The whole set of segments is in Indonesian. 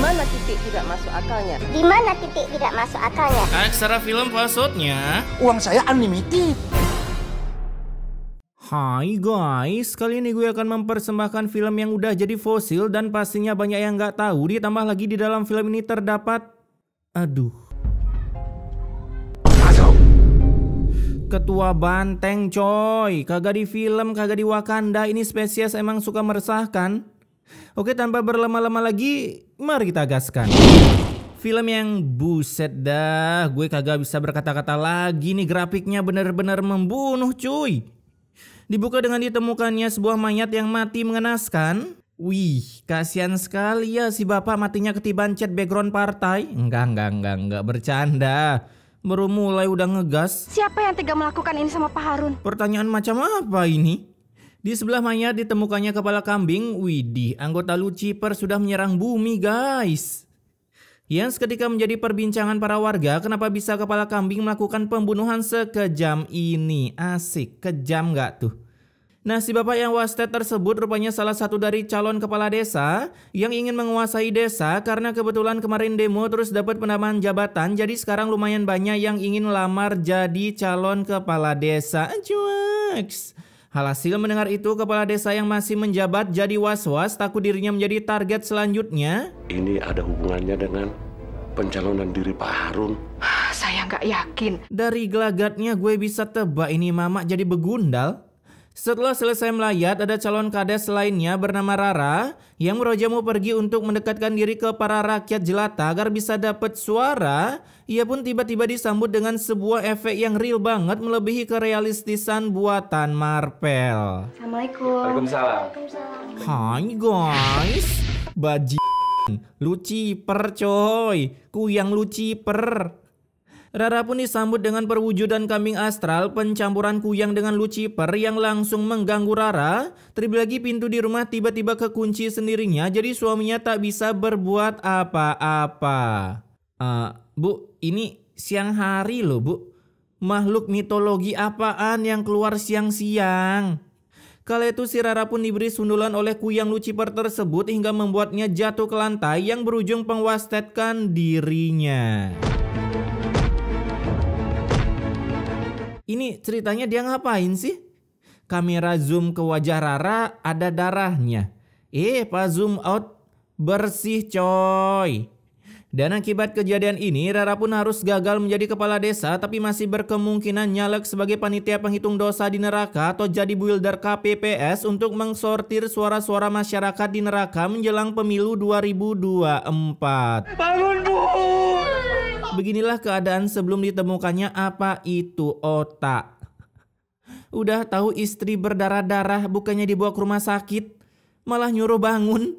mana titik tidak masuk akalnya? Di mana titik tidak masuk akalnya? Aksara film maksudnya. Uang saya unlimited. Hai guys, kali ini gue akan mempersembahkan film yang udah jadi fosil dan pastinya banyak yang nggak tahu. Ditambah lagi di dalam film ini terdapat, ketua banteng coy. Kagak di film, kagak di Wakanda. Ini spesies emang suka meresahkan. Oke, tanpa berlama-lama lagi, mari kita gaskan. Film yang buset dah, gue kagak bisa berkata-kata lagi nih. Grafiknya bener-bener membunuh cuy. Dibuka dengan ditemukannya sebuah mayat yang mati mengenaskan. Wih, kasihan sekali ya si bapak, matinya ketiban cat background partai. Enggak bercanda. Baru mulai udah ngegas. Siapa yang tega melakukan ini sama Pak Harun? Pertanyaan macam apa ini? Di sebelah mayat ditemukannya kepala kambing. Widih, anggota Lucifer sudah menyerang bumi guys. Yang seketika menjadi perbincangan para warga, kenapa bisa kepala kambing melakukan pembunuhan sekejam ini? Asik, kejam gak tuh? Nah, si bapak yang wasted tersebut rupanya salah satu dari calon kepala desa yang ingin menguasai desa karena kebetulan kemarin demo terus dapat penambahan jabatan. Jadi sekarang lumayan banyak yang ingin lamar jadi calon kepala desa. Cueks. Alhasil mendengar itu, kepala desa yang masih menjabat jadi was-was, takut dirinya menjadi target selanjutnya. Ini ada hubungannya dengan pencalonan diri Pak Harun. Saya nggak yakin. Dari gelagatnya gue bisa tebak ini mama jadi begundal. Setelah selesai melayat, ada calon kades lainnya bernama Rara yang beroja mau pergi untuk mendekatkan diri ke para rakyat jelata agar bisa dapat suara. Ia pun tiba-tiba disambut dengan sebuah efek yang real banget, melebihi kerealistisan buatan Marvel. Assalamualaikum. Hai guys, Lucifer coy, kuyang Lucifer. Rara pun disambut dengan perwujudan kambing astral pencampuran kuyang dengan Lucifer yang langsung mengganggu Rara. Terlebih lagi pintu di rumah tiba-tiba kekunci sendirinya, jadi suaminya tak bisa berbuat apa-apa. Bu, ini siang hari loh bu. Makhluk mitologi apaan yang keluar siang-siang? Kala itu si Rara pun diberi sundulan oleh kuyang Lucifer tersebut hingga membuatnya jatuh ke lantai yang berujung pengwastetkan dirinya. Ini ceritanya dia ngapain sih? Kamera zoom ke wajah Rara, ada darahnya. Pas zoom out, bersih coy. Dan akibat kejadian ini, Rara pun harus gagal menjadi kepala desa, tapi masih berkemungkinan nyalek sebagai panitia penghitung dosa di neraka atau jadi builder KPPS untuk mengsortir suara-suara masyarakat di neraka menjelang pemilu 2024. Bangun bu! Beginilah keadaan sebelum ditemukannya apa itu otak. Udah tahu istri berdarah-darah, bukannya dibawa ke rumah sakit, malah nyuruh bangun.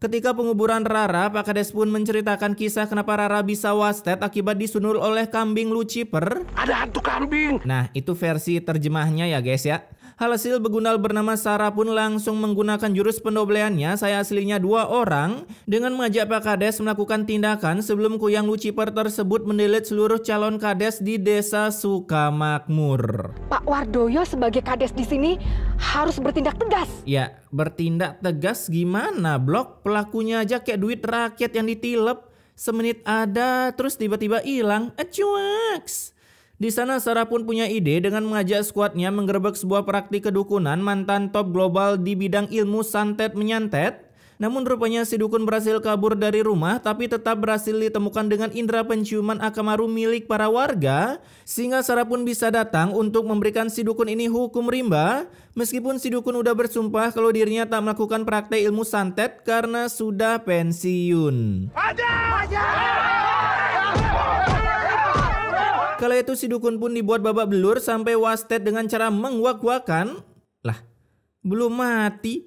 Ketika penguburan Rara, Pak Kades pun menceritakan kisah kenapa Rara bisa wasted akibat disunul oleh kambing Lucifer. Ada hantu kambing. Nah, itu versi terjemahnya ya guys ya. Hasil begundal bernama Sarah pun langsung menggunakan jurus pendobleannya, saya aslinya 2 orang, dengan mengajak Pak Kades melakukan tindakan sebelum kuyang Lucifer tersebut mendelet seluruh calon Kades di desa Sukamakmur. Pak Wardoyo sebagai Kades di sini harus bertindak tegas. Ya, bertindak tegas gimana blok? Pelakunya aja kayak duit rakyat yang ditilep. Semenit ada, terus tiba-tiba hilang. Cueks. Di sana Sarah pun punya ide dengan mengajak skuadnya menggerebek sebuah praktik kedukunan mantan top global di bidang ilmu santet menyantet. Namun rupanya si dukun berhasil kabur dari rumah, tapi tetap berhasil ditemukan dengan indera penciuman Akamaru milik para warga. Sehingga Sarah pun bisa datang untuk memberikan si dukun ini hukum rimba. Meskipun si dukun udah bersumpah kalau dirinya tak melakukan praktek ilmu santet karena sudah pensiun. Kala itu si dukun pun dibuat babak belur sampai wasted dengan cara mengwak-wakan. Lah, belum mati.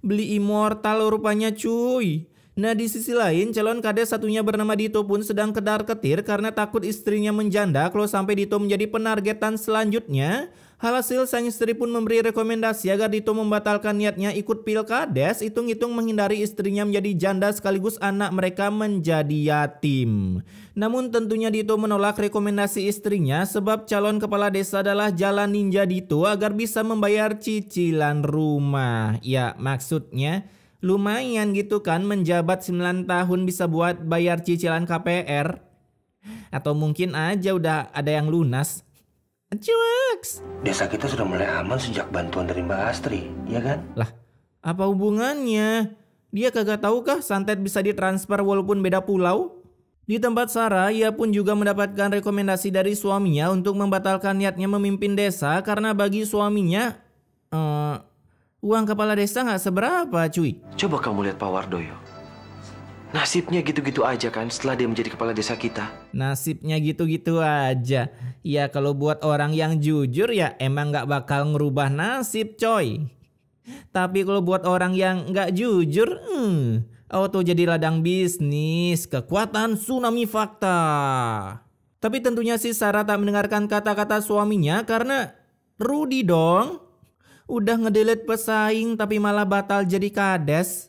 Beli immortal rupanya cuy. Nah di sisi lain, calon kades satunya bernama Dito pun sedang kedar-ketir karena takut istrinya menjanda kalau sampai Dito menjadi penargetan selanjutnya. Hasil sang istri pun memberi rekomendasi agar Dito membatalkan niatnya ikut pilkades, hitung-hitung menghindari istrinya menjadi janda sekaligus anak mereka menjadi yatim. Namun tentunya Dito menolak rekomendasi istrinya sebab calon kepala desa adalah jalan ninja Dito agar bisa membayar cicilan rumah. Ya maksudnya Lumayan gitu kan, menjabat 9 tahun bisa buat bayar cicilan KPR. Atau mungkin aja udah ada yang lunas. Cueks. Desa kita sudah mulai aman sejak bantuan dari Mbak Astri, ya kan? Lah, apa hubungannya? Dia kagak tahu kah santet bisa ditransfer walaupun beda pulau? Di tempat Sarah, ia pun juga mendapatkan rekomendasi dari suaminya untuk membatalkan niatnya memimpin desa karena bagi suaminya, uang kepala desa nggak seberapa cuy. Coba kamu lihat Pak Wardoyo. Nasibnya gitu-gitu aja kan setelah dia menjadi kepala desa kita. Nasibnya gitu-gitu aja. Ya kalau buat orang yang jujur ya emang nggak bakal ngerubah nasib coy. Tapi kalau buat orang yang nggak jujur, auto jadi ladang bisnis, kekuatan tsunami fakta. Tapi tentunya si Sarah tak mendengarkan kata-kata suaminya karena Rudy dong. Udah ngedelete pesaing tapi malah batal jadi kades.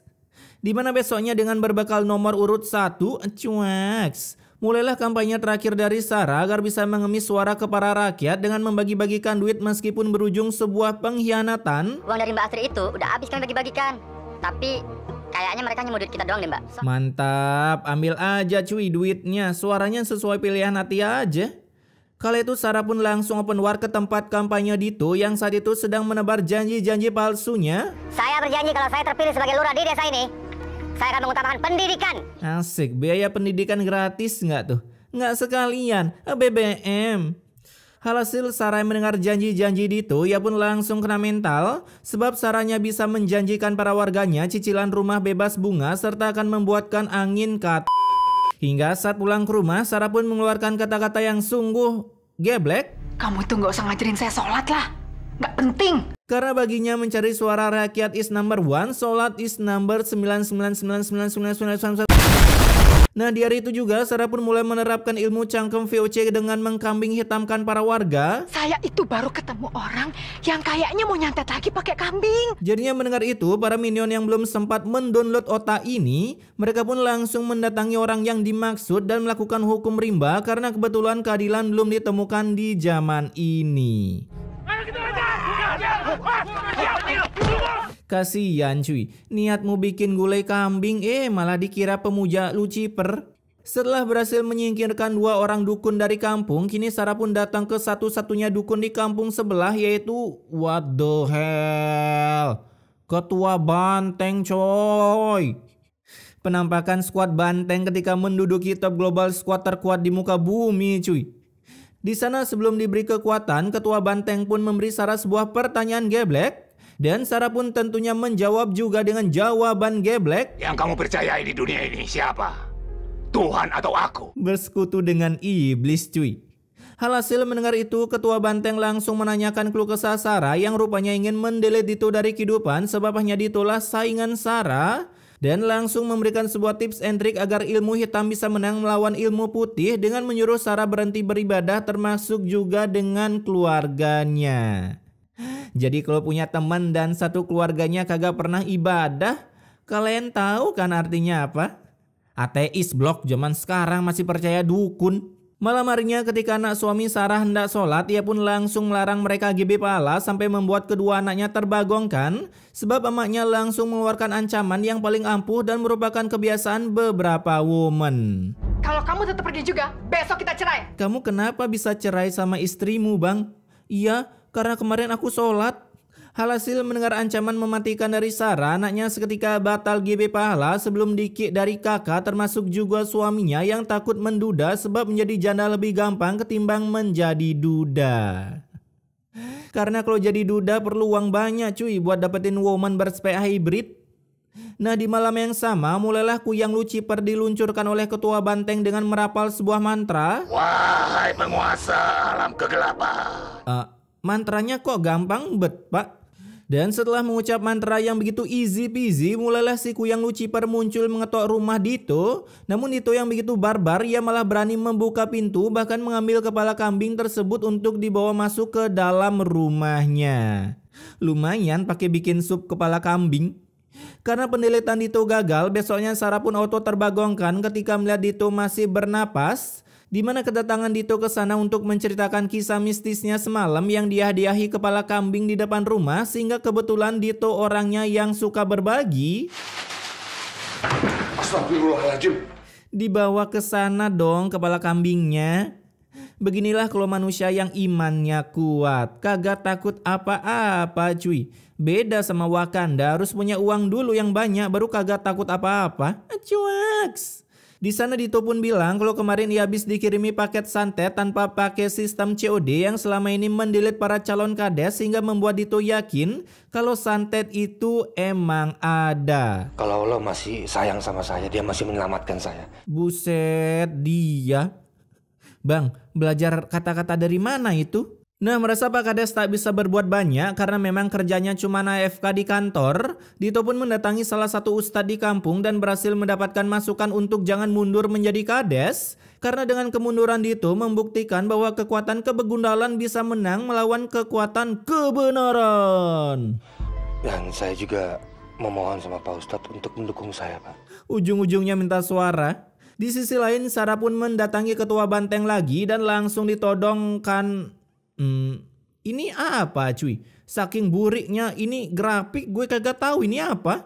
Dimana besoknya dengan berbekal nomor urut 1, cueks. Mulailah kampanye terakhir dari Sarah agar bisa mengemis suara ke para rakyat dengan membagi-bagikan duit meskipun berujung sebuah pengkhianatan. Uang dari Mbak Astri itu udah habis kami bagi-bagikan. Tapi kayaknya mereka nyemudut kita doang deh Mbak. Mantap, ambil aja cuy duitnya. Suaranya sesuai pilihan hati aja. Kala itu Sarah pun langsung open war ke tempat kampanye Dito yang saat itu sedang menebar janji-janji palsunya. Saya berjanji kalau saya terpilih sebagai lurah di desa ini, saya akan mengutamakan pendidikan. Asik, biaya pendidikan gratis nggak tuh? Nggak sekalian, BBM. Hasil Sarah mendengar janji-janji Dito, ia pun langsung kena mental. Sebab Sarahnya bisa menjanjikan para warganya cicilan rumah bebas bunga serta akan membuatkan angin kat. Hingga saat pulang ke rumah, Sarah pun mengeluarkan kata-kata yang sungguh geblek. Kamu tuh nggak usah ngajarin saya sholat lah. Nggak penting. Karena baginya mencari suara rakyat is number 1, sholat is number 999999999. Nah di hari itu juga Sarah pun mulai menerapkan ilmu cangkem VOC dengan mengkambing hitamkan para warga. Saya itu baru ketemu orang yang kayaknya mau nyantet lagi pakai kambing. Jadinya mendengar itu, para minion yang belum sempat mendownload otak ini, mereka pun langsung mendatangi orang yang dimaksud dan melakukan hukum rimba karena kebetulan keadilan belum ditemukan di zaman ini. Kasian cuy, niatmu bikin gulai kambing malah dikira pemuja Lucifer. Setelah berhasil menyingkirkan 2 orang dukun dari kampung, kini Sarah pun datang ke satu-satunya dukun di kampung sebelah, yaitu what the hell, Ketua Banteng coy. Penampakan skuad Banteng ketika menduduki top global squad terkuat di muka bumi cuy. Di sana sebelum diberi kekuatan, Ketua Banteng pun memberi Sarah sebuah pertanyaan geblek. Dan Sarah pun tentunya menjawab juga dengan jawaban geblek. Yang kamu percayai di dunia ini siapa? Tuhan atau aku? Bersekutu dengan iblis cuy. Hasil mendengar itu, Ketua Banteng langsung menanyakan keluh kesah Sarah yang rupanya ingin mendelete Dito dari kehidupan sebab hanya Ditolah saingan Sarah. Dan langsung memberikan sebuah tips and trik agar ilmu hitam bisa menang melawan ilmu putih dengan menyuruh Sarah berhenti beribadah termasuk juga dengan keluarganya. Jadi kalau punya teman dan satu keluarganya kagak pernah ibadah, kalian tahu kan artinya apa? Ateis blok zaman sekarang masih percaya dukun. Malam harinya ketika anak suami Sarah hendak sholat, ia pun langsung melarang mereka GB pahala sampai membuat kedua anaknya terbagongkan. Sebab emaknya langsung mengeluarkan ancaman yang paling ampuh dan merupakan kebiasaan beberapa woman. Kalau kamu tetap pergi juga, besok kita cerai. Kamu kenapa bisa cerai sama istrimu bang? Iya, karena kemarin aku sholat. Hasil mendengar ancaman mematikan dari Sarah, anaknya seketika batal GB pahala sebelum dikik dari kakak termasuk juga suaminya yang takut menduda sebab menjadi janda lebih gampang ketimbang menjadi duda. Karena kalau jadi duda perlu uang banyak cuy buat dapetin woman berspek hybrid. Nah di malam yang sama mulailah kuyang Lucifer diluncurkan oleh Ketua Banteng dengan merapal sebuah mantra. Wahai penguasa alam kegelapan. Mantranya kok gampang bet pak? Dan setelah mengucap mantra yang begitu easy peasy, mulailah si kuyang Lucifer muncul mengetok rumah Dito. Namun Dito yang begitu barbar, ia malah berani membuka pintu bahkan mengambil kepala kambing tersebut untuk dibawa masuk ke dalam rumahnya. Lumayan pakai bikin sup kepala kambing. Karena pendeletan Dito gagal, besoknya Sarah pun auto terbagongkan ketika melihat Dito masih bernapas. Di mana kedatangan Dito ke sana untuk menceritakan kisah mistisnya semalam yang dihadiahi kepala kambing di depan rumah sehingga kebetulan Dito orangnya yang suka berbagi. Astagfirullahaladzim. Dibawa ke sana dong kepala kambingnya. Beginilah kalau manusia yang imannya kuat, kagak takut apa-apa cuy. Beda sama Wakanda, harus punya uang dulu yang banyak baru kagak takut apa-apa. Cuaks. Di sana Dito pun bilang kalau kemarin ia habis dikirimi paket santet tanpa pakai sistem COD yang selama ini mendelete para calon kades sehingga membuat Dito yakin kalau santet itu emang ada. Kalau Allah masih sayang sama saya, dia masih menyelamatkan saya. Buset, dia. Bang, belajar kata-kata dari mana itu? Nah, merasa Pak Kades tak bisa berbuat banyak karena memang kerjanya cuma AFK di kantor, Dito pun mendatangi salah satu ustadz di kampung dan berhasil mendapatkan masukan untuk jangan mundur menjadi Kades. Karena dengan kemunduran Dito membuktikan bahwa kekuatan kebegundalan bisa menang melawan kekuatan kebenaran. Dan saya juga memohon sama Pak Ustadz untuk mendukung saya, Pak. Ujung-ujungnya minta suara. Di sisi lain, Sarah pun mendatangi ketua banteng lagi dan langsung ditodongkan. Ini apa cuy? Saking buriknya ini grafik gue kagak tahu ini apa.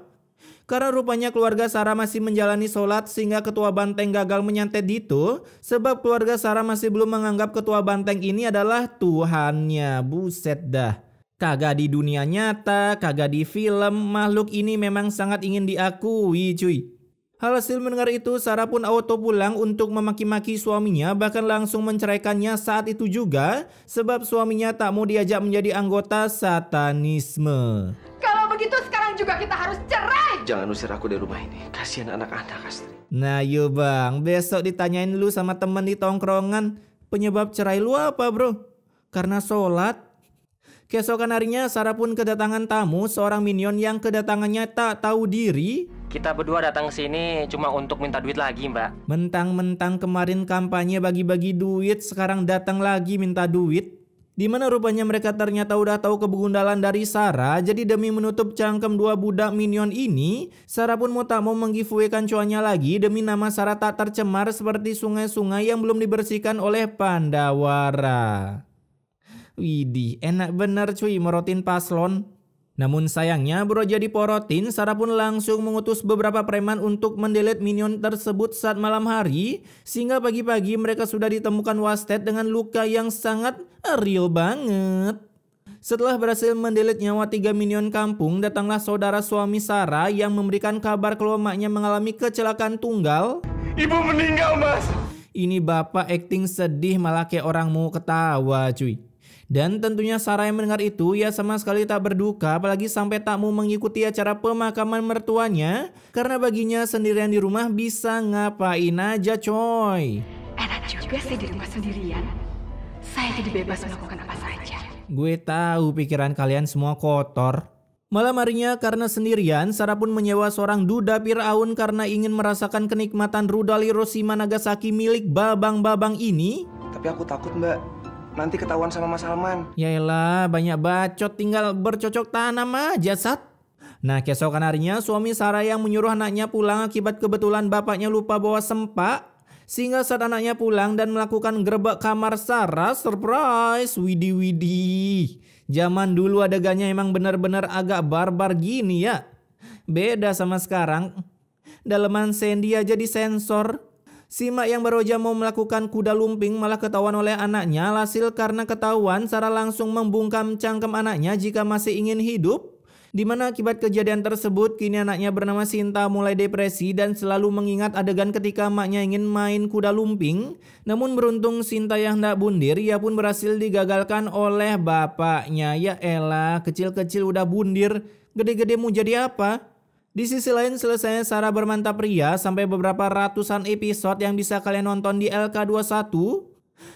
Karena rupanya keluarga Sarah masih menjalani sholat sehingga ketua banteng gagal menyantet Dito. Sebab keluarga Sarah masih belum menganggap ketua banteng ini adalah Tuhannya. Buset dah. Kagak di dunia nyata, kagak di film, makhluk ini memang sangat ingin diakui cuy. Hasil mendengar itu, Sarah pun auto pulang untuk memaki-maki suaminya, bahkan langsung menceraikannya saat itu juga, sebab suaminya tak mau diajak menjadi anggota satanisme. Kalau begitu sekarang juga kita harus cerai. Jangan usir aku dari rumah ini. Kasihan anak-anak, Astri. Nah yuk bang, besok ditanyain lu sama temen di tongkrongan, penyebab cerai lu apa bro? Karena sholat? Keesokan harinya Sarah pun kedatangan tamu, seorang minion yang kedatangannya tak tahu diri. Kita berdua datang ke sini cuma untuk minta duit lagi, Mbak. Mentang-mentang kemarin kampanye bagi-bagi duit, sekarang datang lagi minta duit. Dimana rupanya mereka ternyata udah tahu kebegundalan dari Sarah. Jadi demi menutup cangkem dua budak minion ini, Sarah pun tak mau menggiveaway-kan cuannya lagi demi nama Sarah tak tercemar seperti sungai-sungai yang belum dibersihkan oleh Pandawara. Widih, enak bener cuy merotin paslon. Namun sayangnya bro jadi porotin, Sarah pun langsung mengutus beberapa preman untuk mendelete minion tersebut saat malam hari. Sehingga pagi-pagi mereka sudah ditemukan wasted dengan luka yang sangat real banget. Setelah berhasil mendelete nyawa 3 minion kampung, datanglah saudara suami Sarah yang memberikan kabar kalau emaknya mengalami kecelakaan tunggal. Ibu meninggal, Mas. Ini bapak acting sedih malah kayak orang mau ketawa cuy. Dan tentunya Sarah yang mendengar itu ya sama sekali tak berduka, apalagi sampai tak mau mengikuti acara pemakaman mertuanya. Karena baginya sendirian di rumah bisa ngapain aja coy. Enak juga sih di rumah sendirian. Saya jadi bebas melakukan apa saja. Gue tahu pikiran kalian semua kotor. Malam harinya karena sendirian, Sarah pun menyewa seorang duda Fir'aun karena ingin merasakan kenikmatan rudal Hiroshima Nagasaki milik babang-babang ini. Tapi aku takut, Mbak. Nanti ketahuan sama Mas Salman. Yaelah, banyak bacot, tinggal bercocok tanam aja sat. Nah keesokan harinya suami Sarah yang menyuruh anaknya pulang akibat kebetulan bapaknya lupa bawa sempak. Sehingga saat anaknya pulang dan melakukan gerbek kamar Sarah, surprise, widih. Zaman dulu adegannya emang benar-benar agak barbar gini ya. Beda sama sekarang. Daleman Sandy aja disensor. Si mak yang baru aja mau melakukan kuda lumping malah ketahuan oleh anaknya. Alhasil karena ketahuan, Sarah langsung membungkam cangkem anaknya jika masih ingin hidup. Dimana akibat kejadian tersebut, kini anaknya bernama Sinta mulai depresi dan selalu mengingat adegan ketika maknya ingin main kuda lumping. Namun beruntung Sinta yang hendak bundir, ia pun berhasil digagalkan oleh bapaknya. Ya elah, kecil-kecil udah bundir, gede-gede mau jadi apa? Di sisi lain selesai Sarah bermantap ria sampai beberapa ratusan episode yang bisa kalian nonton di LK21.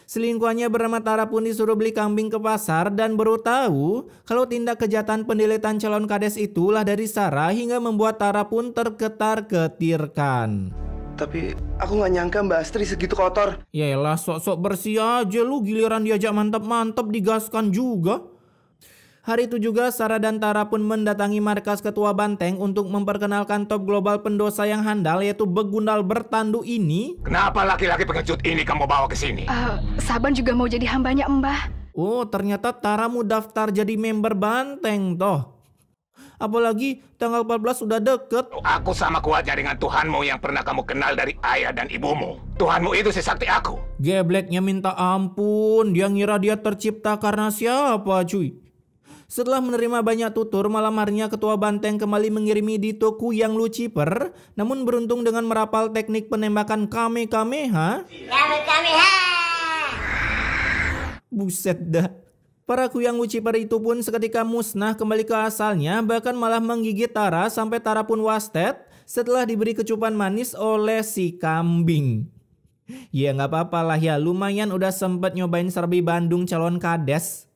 Selingkuhannya bernama Tara pun disuruh beli kambing ke pasar dan baru tahu kalau tindak kejahatan pendeletan calon kades itulah dari Sarah hingga membuat Tara pun terketar-ketirkan. Tapi aku gak nyangka Mbak Astri segitu kotor. Yaelah sok-sok bersih aja lu, giliran diajak mantap-mantap digaskan juga. Hari itu juga Sarah dan Tara pun mendatangi markas ketua banteng untuk memperkenalkan top global pendosa yang handal yaitu begundal bertanduk ini. Kenapa laki-laki pengecut ini kamu bawa ke sini? Saban juga mau jadi hambanya Mbah. Oh ternyata Tara mau daftar jadi member banteng toh. Apalagi tanggal 14 udah deket. Aku sama kuatnya dengan Tuhanmu yang pernah kamu kenal dari ayah dan ibumu. Tuhanmu itu si sakti aku. Gebleknya minta ampun. Dia ngira dia tercipta karena siapa cuy? Setelah menerima banyak tutur, malam harinya Ketua Banteng kembali mengirimi Dito Kuyang Lucifer. Namun beruntung dengan merapal teknik penembakan Kamehameha. Buset dah. Para Kuyang Lucifer itu pun seketika musnah kembali ke asalnya, bahkan malah menggigit Tara sampai Tara pun wasted setelah diberi kecupan manis oleh si kambing. Ya nggak apa-apa lah ya, lumayan udah sempet nyobain serbi Bandung calon kades.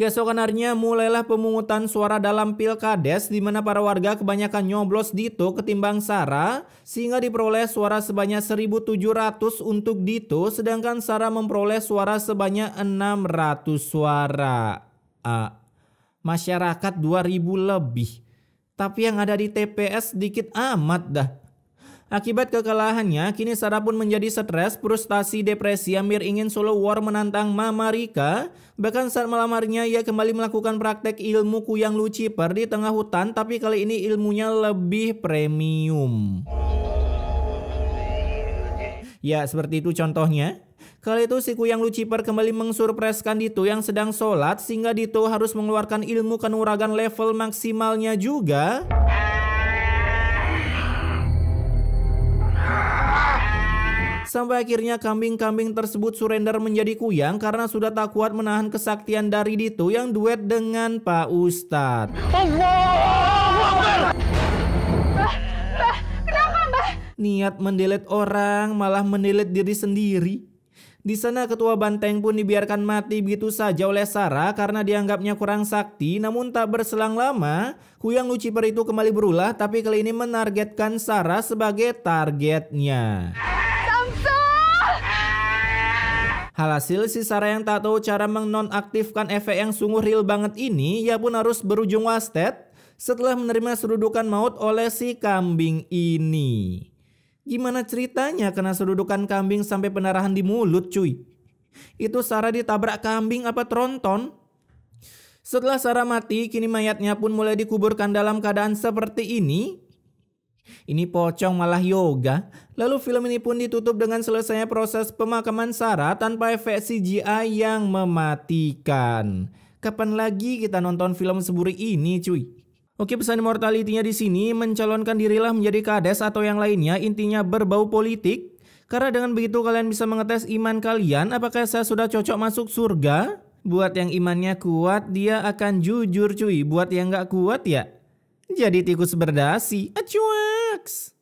Keesokan harinya mulailah pemungutan suara dalam pilkades di mana para warga kebanyakan nyoblos Dito ketimbang Sarah sehingga diperoleh suara sebanyak 1.700 untuk Dito sedangkan Sarah memperoleh suara sebanyak 600 suara. Masyarakat 2.000 lebih. Tapi yang ada di TPS sedikit amat dah. Akibat kekalahannya, kini Sarah pun menjadi stres, frustasi, depresi, hampir ingin solo war menantang Mama Rika. Bahkan saat malam harinya ia kembali melakukan praktek ilmu Kuyang Lucifer di tengah hutan, tapi kali ini ilmunya lebih premium. Ya, seperti itu contohnya. Kali itu si Kuyang Lucifer kembali mengsurpreskan Dito yang sedang sholat, sehingga Dito harus mengeluarkan ilmu kanuragan level maksimalnya juga. Sampai akhirnya kambing-kambing tersebut surrender menjadi kuyang karena sudah tak kuat menahan kesaktian dari Dito yang duet dengan Pak Ustadz. Kenapa, Mbah? Niat mendelete orang malah mendelete diri sendiri. Di sana Ketua Banteng pun dibiarkan mati begitu saja oleh Sarah karena dianggapnya kurang sakti. Namun tak berselang lama, Kuyang Lucifer itu kembali berulah tapi kali ini menargetkan Sarah sebagai targetnya. Alhasil si Sarah yang tak tahu cara menonaktifkan efek yang sungguh real banget ini, ia pun harus berujung wasted setelah menerima serudukan maut oleh si kambing ini. Gimana ceritanya kena serudukan kambing sampai pendarahan di mulut cuy? Itu Sarah ditabrak kambing apa tronton? Setelah Sarah mati, kini mayatnya pun mulai dikuburkan dalam keadaan seperti ini. Ini pocong malah yoga. Lalu film ini pun ditutup dengan selesainya proses pemakaman Sarah tanpa efek CGI yang mematikan. Kapan lagi kita nonton film seburik ini cuy? Oke, pesan immortality-nya di sini mencalonkan dirilah menjadi kades atau yang lainnya, intinya berbau politik. Karena dengan begitu kalian bisa mengetes iman kalian apakah saya sudah cocok masuk surga. Buat yang imannya kuat dia akan jujur cuy. Buat yang gak kuat ya jadi tikus berdasi. Acuaks.